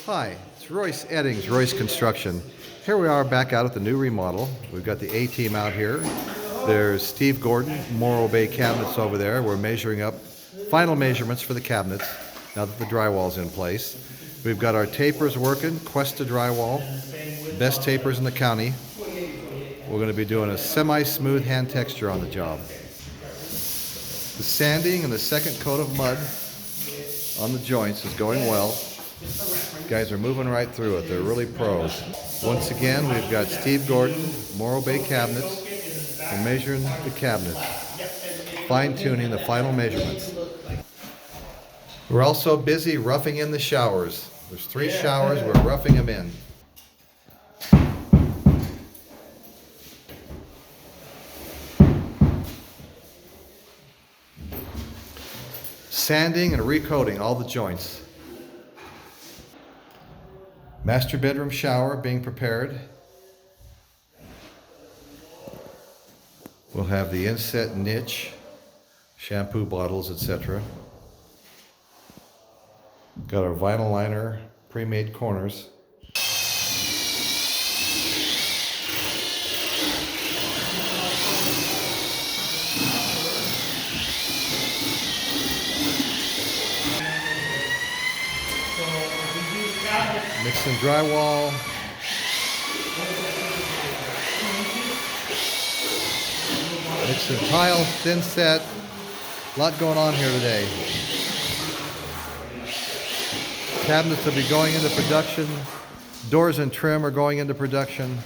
Hi, it's Royce Eddings, Royce Construction. Here we are back out at the new remodel. We've got the A-team out here. There's Steve Gordon, Morro Bay Cabinets over there. We're measuring up final measurements for the cabinets now that the drywall's in place. We've got our tapers working, Questa Drywall, best tapers in the county. We're going to be doing a semi-smooth hand texture on the job. The sanding and the second coat of mud on the joints is going well. Guys are moving right through it. They're really pros. Once again, we've got Steve Gordon, Morro Bay Cabinets. We're measuring the cabinets, fine-tuning the final measurements. We're also busy roughing in the showers. There's 3 showers, we're roughing them in. Sanding and recoating all the joints. Master bedroom shower being prepared. We'll have the inset niche, shampoo bottles, etc. Got our vinyl liner, pre-made corners. Mixing drywall. Mixing tile, thin set. A lot going on here today. Cabinets will be going into production. Doors and trim are going into production.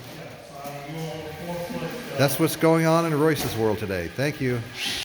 That's what's going on in Royce's world today. Thank you.